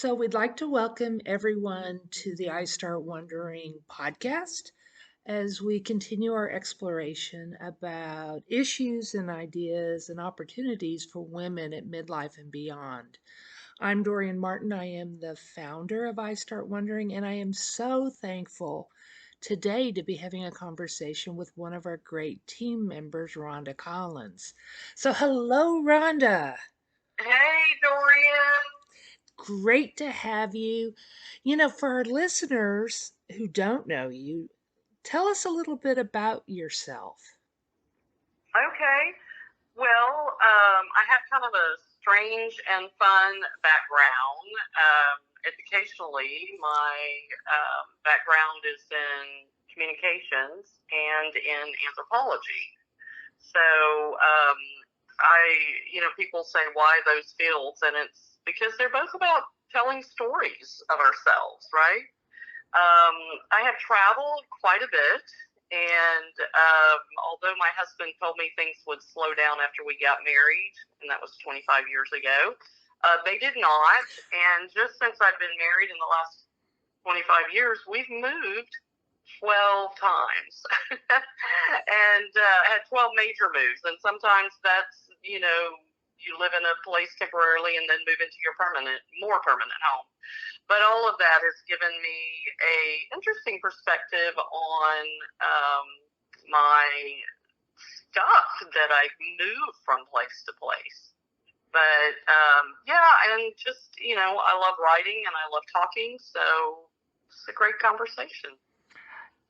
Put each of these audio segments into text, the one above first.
So, we'd like to welcome everyone to the I Start Wondering podcast as we continue our exploration about issues and ideas and opportunities for women at midlife and beyond. I'm Dorian Martin. I am the founder of I Start Wondering, and I am so thankful today to be having a conversation with one of our great team members, Rhonda Collins. So, hello, Rhonda. Hey, Dorian. Great to have you. For our listeners who don't know you, tell us a little bit about yourself. Okay. Well, I have kind of a strange and fun background. Educationally, my background is in communications and in anthropology. So people say, why those fields? And it's because they're both about telling stories of ourselves, right? I have traveled quite a bit, and although my husband told me things would slow down after we got married, and that was 25 years ago, they did not. And just since I've been married in the last 25 years, we've moved 12 times and had 12 major moves. And sometimes that's, you live in a place temporarily and then move into your more permanent home. But all of that has given me a interesting perspective on my stuff that I move from place to place. But yeah, and just I love writing and I love talking, so it's a great conversation.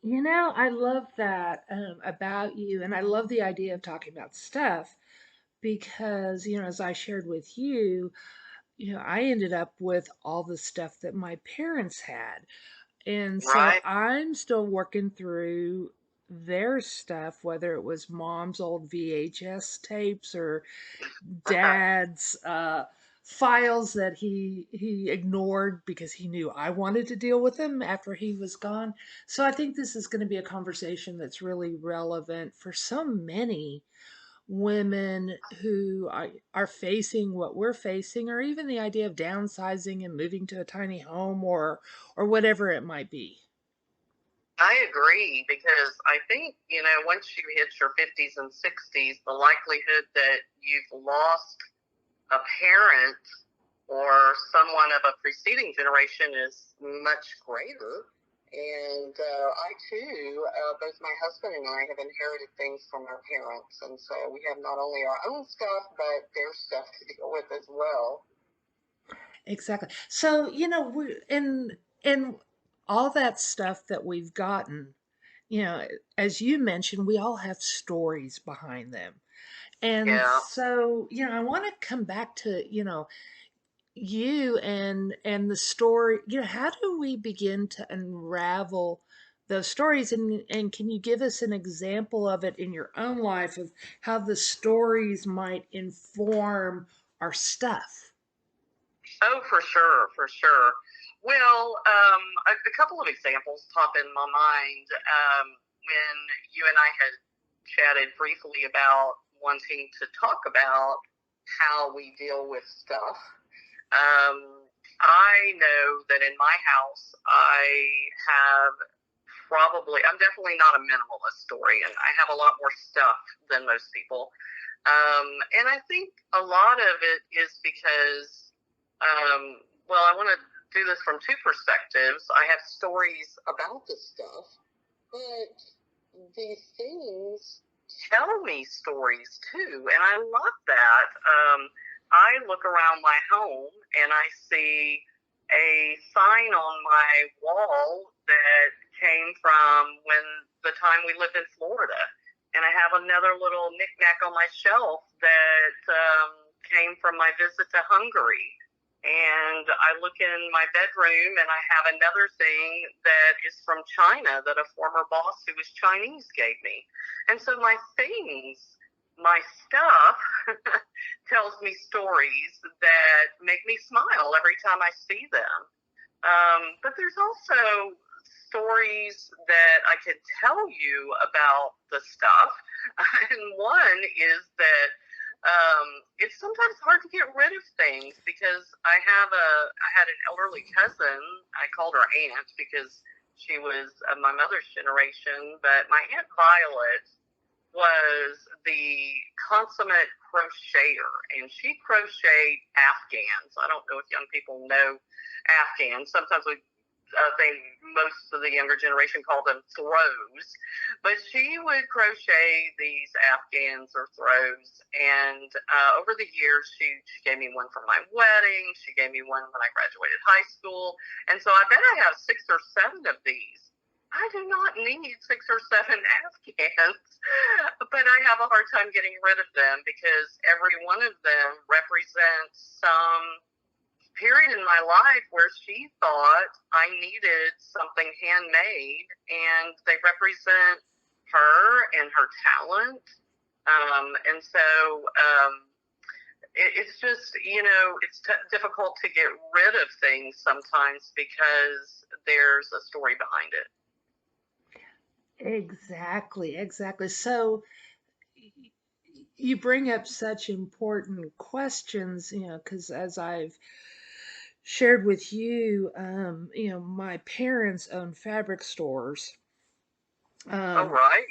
I love that about you, and I love the idea of talking about stuff because, as I shared with you, I ended up with all the stuff that my parents had. And so Right. I'm still working through their stuff, whether it was mom's old VHS tapes or dad's files that he ignored because he knew I wanted to deal with them after he was gone. So I think this is going to be a conversation that's really relevant for so many women who are facing what we're facing, or even the idea of downsizing and moving to a tiny home or whatever it might be. I agree because I think, once you hit your 50s and 60s, the likelihood that you've lost a parent or someone of a preceding generation is much greater. And I too, both my husband and I have inherited things from our parents. And so we have not only our own stuff, but their stuff to deal with as well. Exactly. So, in all that stuff that we've gotten, as you mentioned, we all have stories behind them. And Yeah. so, I want to come back to, you and the story. How do we begin to unravel those stories, and can you give us an example of it in your own life of how the stories might inform our stuff? Oh, for sure, for sure. Well, a couple of examples pop in my mind. When you and I had chatted briefly about wanting to talk about how we deal with stuff. I know that in my house, I'm definitely not a minimalist Dorian. I have a lot more stuff than most people. And I think a lot of it is because, I want to do this from two perspectives. I have stories about this stuff, but these things tell me stories too, and I love that. I look around my home and I see a sign on my wall that came from the time we lived in Florida, and I have another little knickknack on my shelf that came from my visit to Hungary. And I look in my bedroom and I have another thing that is from China that a former boss who was Chinese gave me. And so my stuff tells me stories that make me smile every time I see them. But there's also stories that I could tell you about the stuff. And one is that It's sometimes hard to get rid of things because I had an elderly cousin. I called her aunt because she was of my mother's generation, but my Aunt Violet was the consummate crocheter, and she crocheted Afghans. I don't know if young people know Afghans. Sometimes we think most of the younger generation call them throws, but she would crochet these Afghans or throws, and over the years, she gave me one for my wedding. She gave me one when I graduated high school, and so I bet I have 6 or 7 of these. I do not need 6 or 7 Afghans, but I have a hard time getting rid of them because every one of them represents some period in my life where she thought I needed something handmade, and they represent her and her talent. And so it's just, it's difficult to get rid of things sometimes because there's a story behind it. Exactly, exactly. So you bring up such important questions, because as I've shared with you, my parents own fabric stores. All Um, right.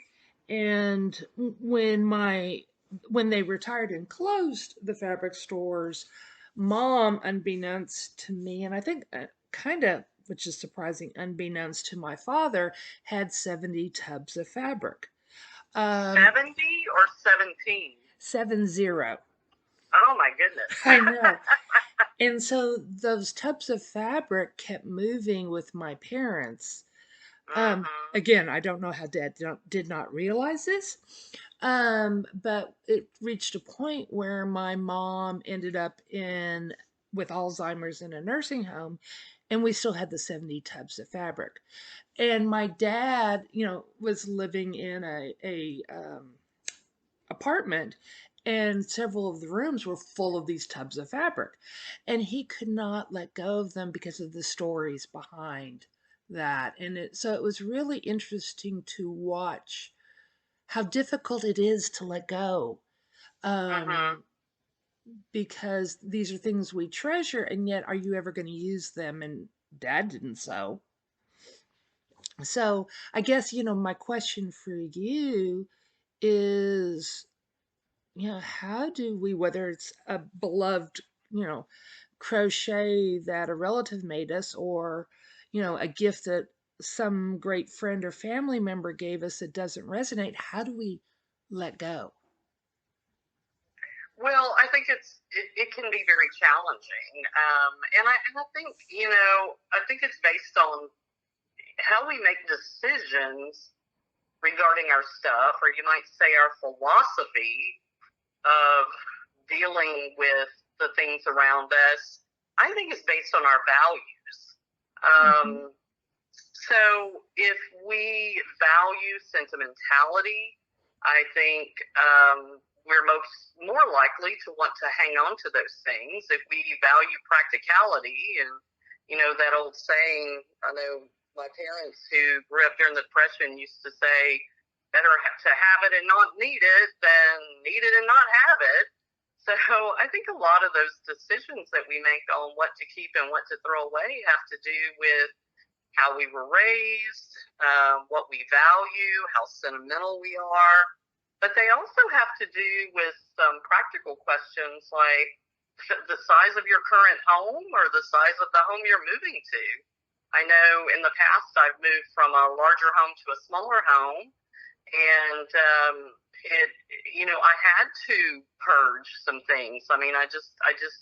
and when they retired and closed the fabric stores, mom, unbeknownst to me, and I think kind of, which is surprising, unbeknownst to my father, had 70 tubs of fabric. 70 or 17? 70. Oh, my goodness. I know. And so those tubs of fabric kept moving with my parents. Mm-hmm. Again, I don't know how Dad did not realize this, but it reached a point where my mom ended up with Alzheimer's in a nursing home, and we still had the 70 tubs of fabric. And my dad, was living in a apartment, and several of the rooms were full of these tubs of fabric, and he could not let go of them because of the stories behind that. And so it was really interesting to watch how difficult it is to let go, Mm-hmm. um, because these are things we treasure, and yet are you ever going to use them? And Dad didn't. So I guess, my question for you is, how do we, whether it's a beloved, you know, crochet that a relative made us, or, a gift that some great friend or family member gave us that doesn't resonate, how do we let go? Well, I think it can be very challenging, and I think I think it's based on how we make decisions regarding our stuff, or you might say our philosophy of dealing with the things around us. I think is based on our values. Mm-hmm. So if we value sentimentality, I think we're more likely to want to hang on to those things. If we value practicality, and that old saying, I know my parents who grew up during the Depression used to say, better to have it and not need it than need it and not have it. So I think a lot of those decisions that we make on what to keep and what to throw away have to do with how we were raised, what we value, how sentimental we are. But they also have to do with some practical questions like the size of your current home or the size of the home you're moving to. I know in the past I've moved from a larger home to a smaller home, and I had to purge some things. I mean, I just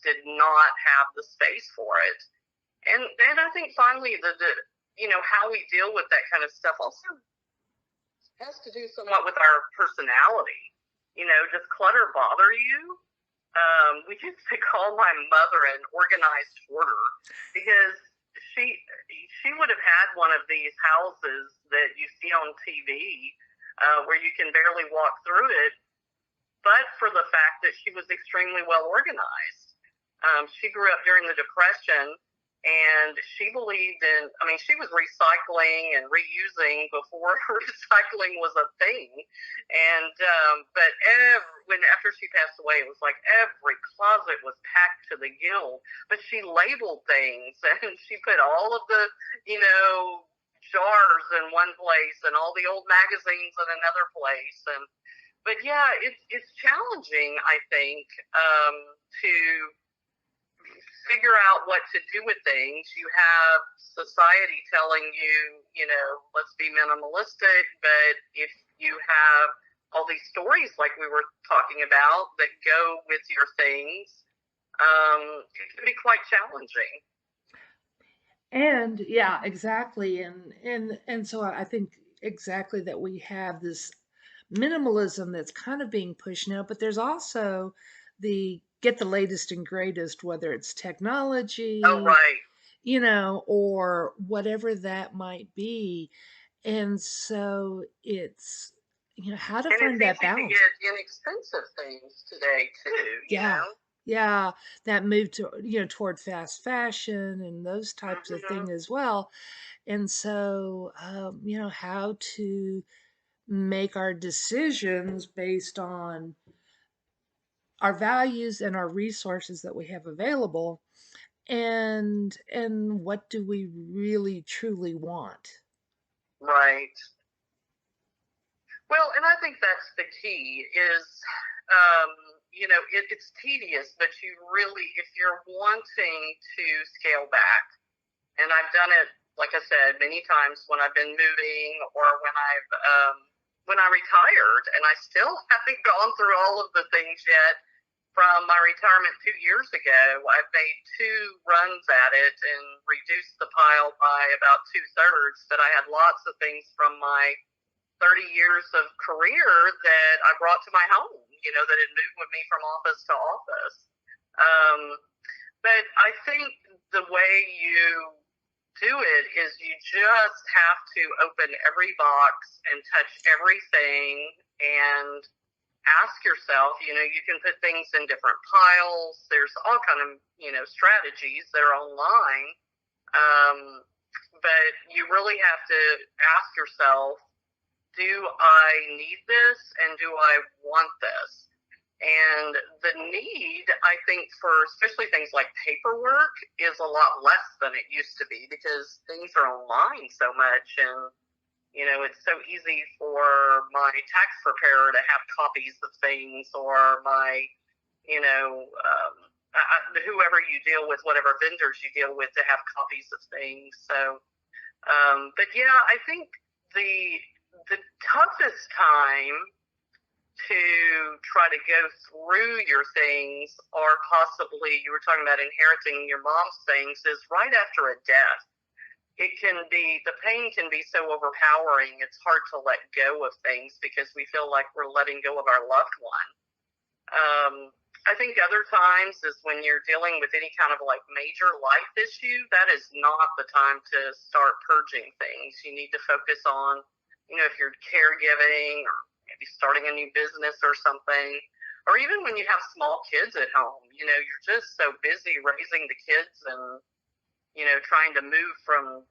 did not have the space for it. And I think finally the how we deal with that kind of stuff also has to do somewhat with our personality. Does clutter bother you? We used to call my mother an organized hoarder because she would have had one of these houses that you see on TV, where you can barely walk through it, but for the fact that she was extremely well organized. She grew up during the Depression, and she believed in, she was recycling and reusing before recycling was a thing. And, but when after she passed away, it was like every closet was packed to the gill. But she labeled things, and she put all of the, jars in one place and all the old magazines in another place. And but yeah, it's challenging, I think, to figure out what to do with things. You have society telling you, let's be minimalistic, but if you have all these stories like we were talking about that go with your things, it can be quite challenging. And yeah, exactly. And so I think exactly that we have this minimalism that's kind of being pushed now, but there's also the get the latest and greatest, whether it's Oh, technology, right. or whatever that might be. And so it's, how to And it's find that easy to balance. get inexpensive things today, too. Yeah. Yeah, that move to, toward fast fashion and those types of Mm-hmm. thing as well. And so, how to make our decisions based on our values and our resources that we have available, and what do we really truly want. Right. Well, and I think that's the key is, it's tedious, but you really, if you're wanting to scale back, and I've done it, like I said, many times when I've been moving or when I retired, and I still haven't gone through all of the things yet from my retirement 2 years ago. I've made two runs at it and reduced the pile by about two-thirds, but I had lots of things from my 30 years of career that I brought to my home, that had moved with me from office to office. Um, but I think the way you do it is you just have to open every box and touch everything and ask yourself, you can put things in different piles. There's all kind of, strategies that are online. Um, but you really have to ask yourself, do I need this and do I want this? And the need, I think, for especially things like paperwork is a lot less than it used to be because things are online so much. And, it's so easy for my tax preparer to have copies of things or my, whoever you deal with, whatever vendors you deal with, to have copies of things. So, but yeah, I think the toughest time to try to go through your things, or possibly you were talking about inheriting your mom's things, is right after a death. It can be, the pain can be so overpowering, it's hard to let go of things because we feel like we're letting go of our loved one. I think other times is when you're dealing with any kind of like major life issue, that is not the time to start purging things. You need to focus on, if you're caregiving or maybe starting a new business or something, or even when you have small kids at home, you're just so busy raising the kids and, trying to move from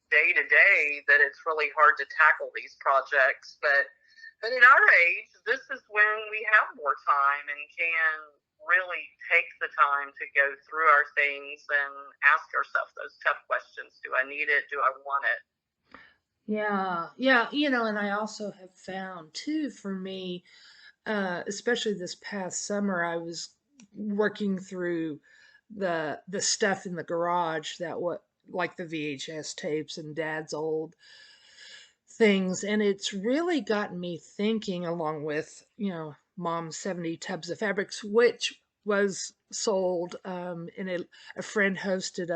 day to day that it's really hard to tackle these projects. But at our age, this is when we have more time and can really take the time to go through our things and ask ourselves those tough questions. Do I need it? Do I want it? Yeah, yeah, and I also have found too, for me, especially this past summer, I was working through the stuff in the garage that what like the VHS tapes and Dad's old things, and it's really gotten me thinking, along with Mom's 70 tubs of fabrics, which was sold, and a friend hosted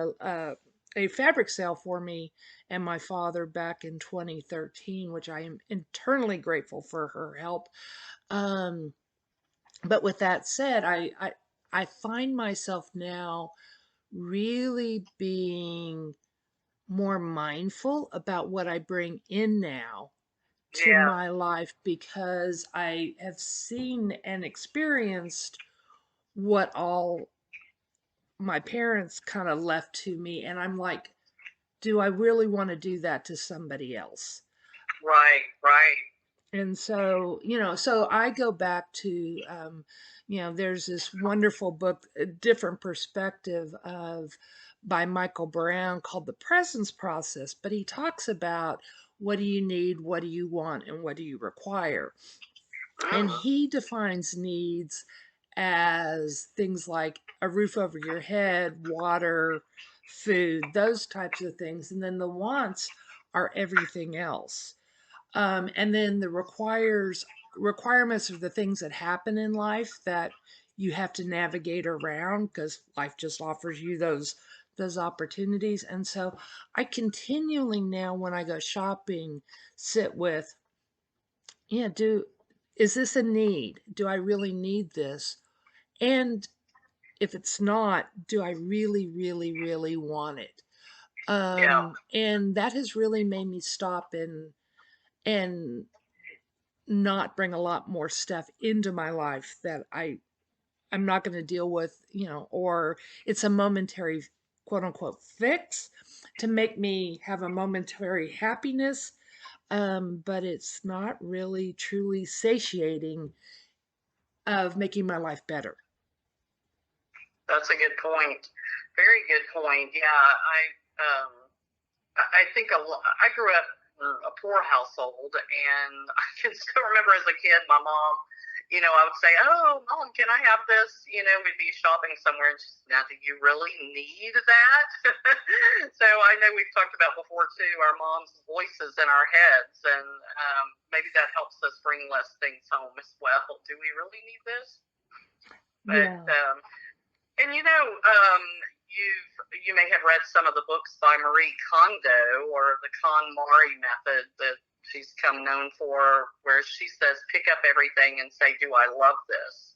a fabric sale for me and my father back in 2013, which I am eternally grateful for her help. um, but with that said, I find myself now really being more mindful about what I bring in now to Yeah, my life, because I have seen and experienced what all my parents kind of left to me, and I'm like, do I really want to do that to somebody else? right, right. And so, so I go back to, there's this wonderful book, A Different Perspective of by Michael Brown called The Presence Process, but he talks about what do you need, what do you want, and what do you require. And Mm, he defines needs as things like a roof over your head, water, food, those types of things. And then the wants are everything else. And then the requirements are the things that happen in life that you have to navigate around because life just offers you those opportunities. And so I continually now when I go shopping sit with, yeah, is this a need? Do I really need this? And if it's not, do I really, really, really want it? yeah, And that has really made me stop and not bring a lot more stuff into my life that I'm not going to deal with, or it's a momentary quote unquote fix to make me have a momentary happiness, but it's not really truly satiating of making my life better. that's a good point. Very good point. Yeah, I think I grew up in a poor household, and I can still remember as a kid, my mom, I would say, "Oh, mom, can I have this?" We'd be shopping somewhere, and she's, "Now, do you really need that?" So I know we've talked about before too, our mom's voices in our heads, and maybe that helps us bring less things home as well. Do we really need this? But Yeah. and you may have read some of the books by Marie Kondo or the KonMari method that she's come known for, where she says, "Pick up everything and say, 'Do I love this?'"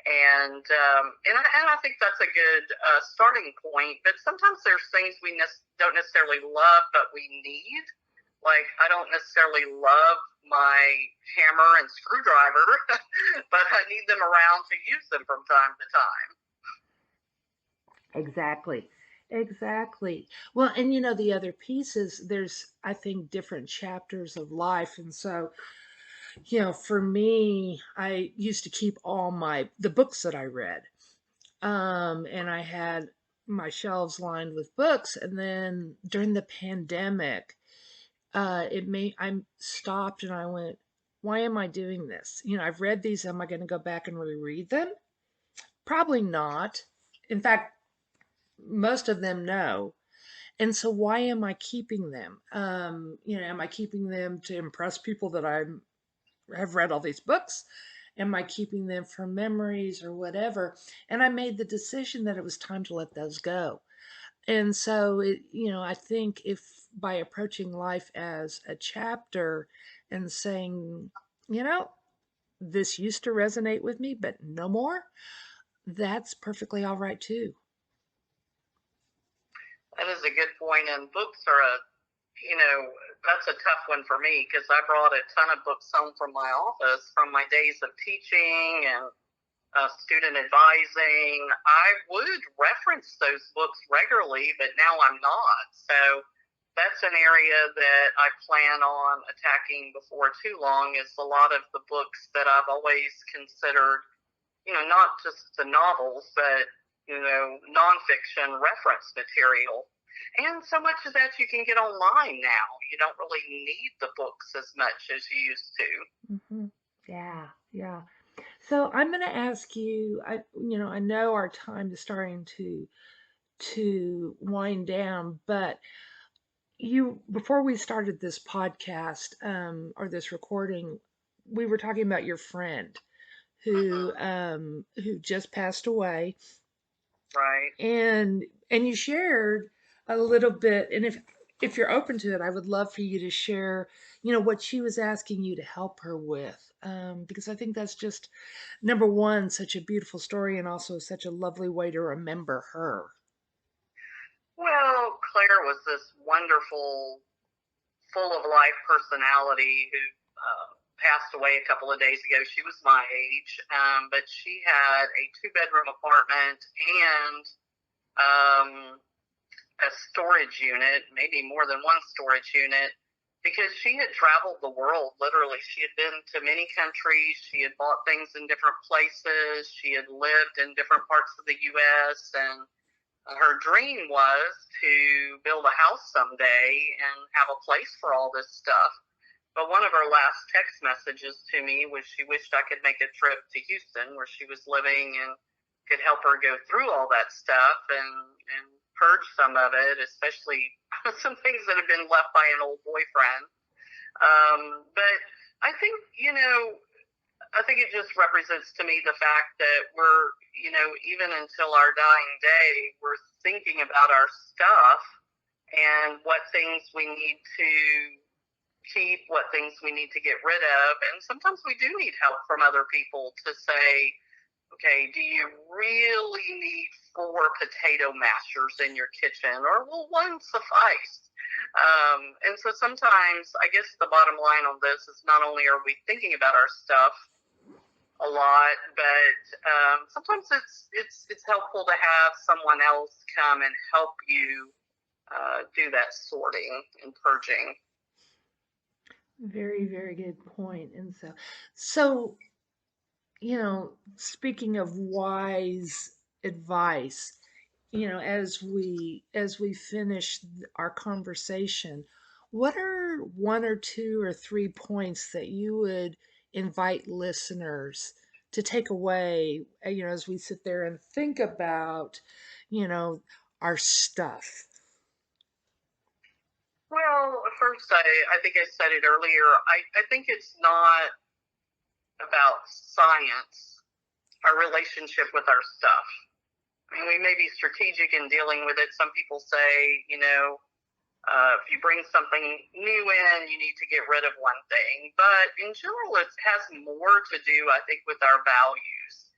And I think that's a good starting point. But sometimes there's things we don't necessarily love, but we need. Like I don't necessarily love my hammer and screwdriver, but I need them around to use them from time to time. Exactly. Exactly. Well, and the other piece is there's, I think, different chapters of life. And so, for me, I used to keep all the books that I read. And I had my shelves lined with books. And then during the pandemic, I stopped and I went, why am I doing this? I've read these. Am I going to go back and reread them? Probably not. In fact, most of them no. And so why am I keeping them? Am I keeping them to impress people that I have read all these books? Am I keeping them for memories or whatever? And I made the decision that it was time to let those go. And so I think if by approaching life as a chapter and saying, you know, this used to resonate with me, but no more, that's perfectly all right too. That is a good point. And books are you know, that's a tough one for me because I brought a ton of books home from my office from my days of teaching and student advising. I would reference those books regularly, but now I'm not. So that's an area that I plan on attacking before too long. Is a lot of the books that I've always considered, not just the novels, but nonfiction reference material. And so much of that you can get online now. You don't really need the books as much as you used to. Hmm. Yeah, yeah. So I'm going to ask you. I know our time is starting to wind down, but before we started this podcast or this recording, we were talking about your friend Mm-hmm. who just passed away, Right. and you shared a little bit. And if you're open to it, I would love for you to share, what she was asking you to help her with, because I think that's just number one, such a beautiful story, and also such a lovely way to remember her. Well, Claire was this wonderful, full of life personality who passed away a couple of days ago. She was my age, but she had a two-bedroom apartment and um, a storage unit, maybe more than one storage unit because she had traveled the world, literally. She had been to many countries. She had bought things in different places. She had lived in different parts of the U.S., and her dream was to build a house someday and have a place for all this stuff. But one of her last text messages to me was she wished I could make a trip to Houston where she was living and could help her go through all that stuff and purge some of it, especially some things that have been left by an old boyfriend. But I think, I think it just represents to me the fact that we're, even until our dying day, we're thinking about our stuff and what things we need to keep, what things we need to get rid of. And sometimes we do need help from other people to say, okay, do you really need 4 potato mashers in your kitchen, or will one suffice? And so sometimes, I guess the bottom line on this is not only are we thinking about our stuff a lot, but sometimes it's helpful to have someone else come and help you do that sorting and purging. Very, very good point. And so, speaking of wise advice, as we finish our conversation, what are 1 or 2 or 3 points that you would invite listeners to take away, as we sit there and think about, you know, our stuff? Well, first, I think I said it earlier. I think it's not about science, our relationship with our stuff. I mean, we may be strategic in dealing with it. Some people say, if you bring something new in, you need to get rid of one thing. But in general, it has more to do, I think, with our values.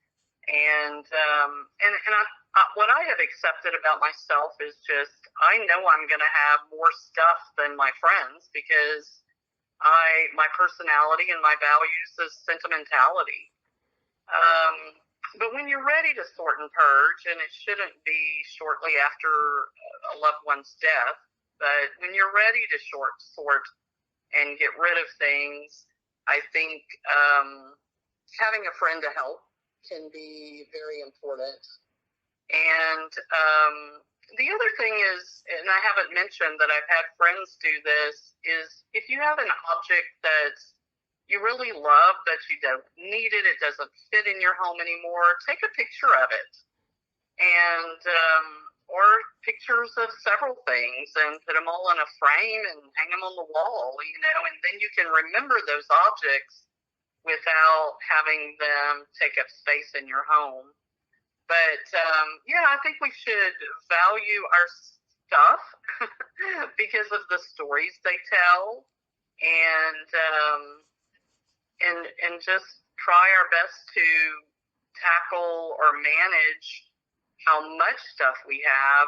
What I have accepted about myself is just I know I'm going to have more stuff than my friends because my personality and my values is sentimentality. But when you're ready to sort and purge, and it shouldn't be shortly after a loved one's death, but when you're ready to sort and get rid of things, I think having a friend to help can be very important. And the other thing is, and I haven't mentioned that I've had friends do this, is if you have an object that you really love but you don't need it, it doesn't fit in your home anymore, take a picture of it. And or pictures of several things and put them all in a frame and hang them on the wall, and then you can remember those objects without having them take up space in your home. But I think we should value our stuff because of the stories they tell, and just try our best to tackle or manage how much stuff we have,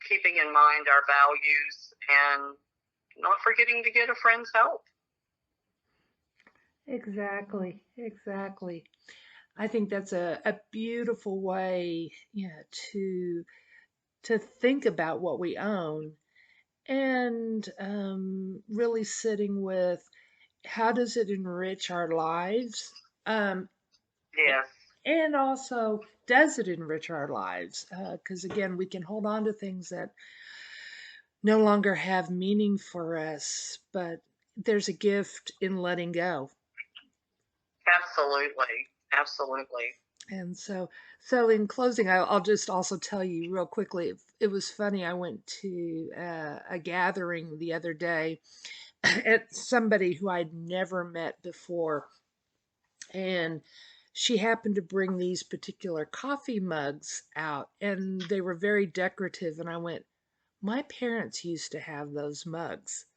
keeping in mind our values and not forgetting to get a friend's help. Exactly, exactly. I think that's a beautiful way, to think about what we own, and really sitting with how does it enrich our lives, Yes. and also does it enrich our lives? Because again, we can hold on to things that no longer have meaning for us, but there's a gift in letting go. Absolutely. Absolutely. And so in closing, I'll just also tell you real quickly. It was funny. I went to a gathering the other day at somebody who I'd never met before, and she happened to bring these particular coffee mugs out, and they were very decorative. And I went, my parents used to have those mugs.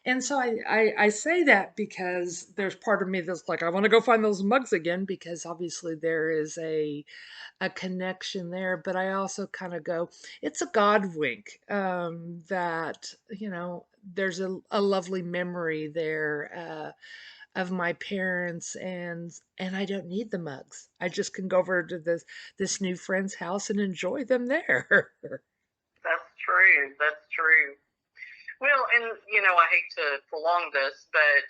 And so I say that because there's part of me that's like, I want to go find those mugs again, because obviously there is a connection there. But I also kind of go, it's a God wink, that there's a lovely memory there, of my parents, and I don't need the mugs. I just can go over to this new friend's house and enjoy them there. That's true. That's true. Well, and I hate to prolong this, but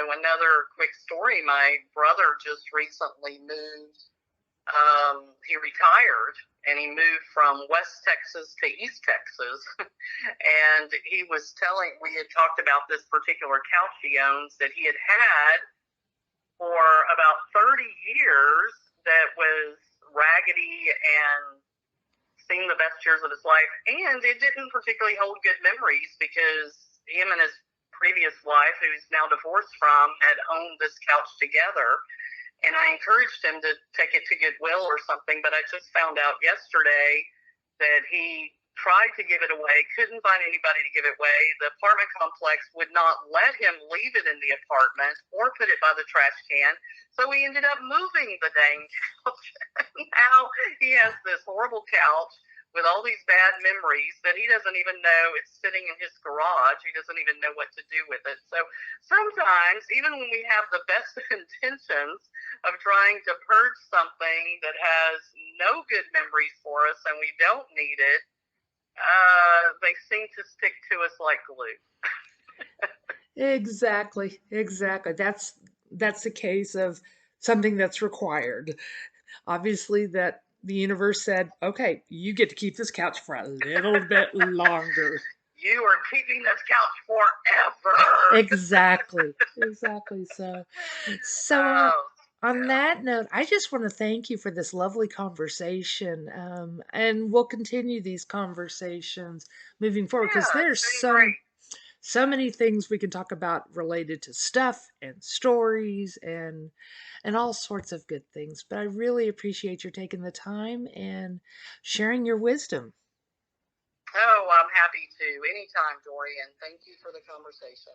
another quick story. My brother just recently moved. He retired and he moved from West Texas to East Texas. And he was telling, we had talked about this particular couch he owns that he had had for about 30 years that was raggedy and seen the best years of his life. And it didn't particularly hold good memories because him and his previous wife, who's now divorced from, had owned this couch together. And I encouraged him to take it to Goodwill or something, but I just found out yesterday that he tried to give it away, couldn't find anybody to give it away. The apartment complex would not let him leave it in the apartment or put it by the trash can. So he ended up moving the dang couch. Now he has this horrible couch with all these bad memories that he doesn't even know it's sitting in his garage. He doesn't even know what to do with it. So sometimes, even when we have the best intentions of trying to purge something that has no good memories for us and we don't need it, they seem to stick to us like glue. Exactly, exactly. That's the case of something that's required. Obviously, that the universe said, "Okay, you get to keep this couch for a little bit longer." You are keeping this couch forever. Exactly, exactly. So, Oh, on yeah. that note, I just want to thank you for this lovely conversation, and we'll continue these conversations moving forward because Yeah, it's there's been great. so many things we can talk about related to stuff and stories and all sorts of good things. But I really appreciate your taking the time and sharing your wisdom. Oh, I'm happy to. Anytime, Dorian. Thank you for the conversation.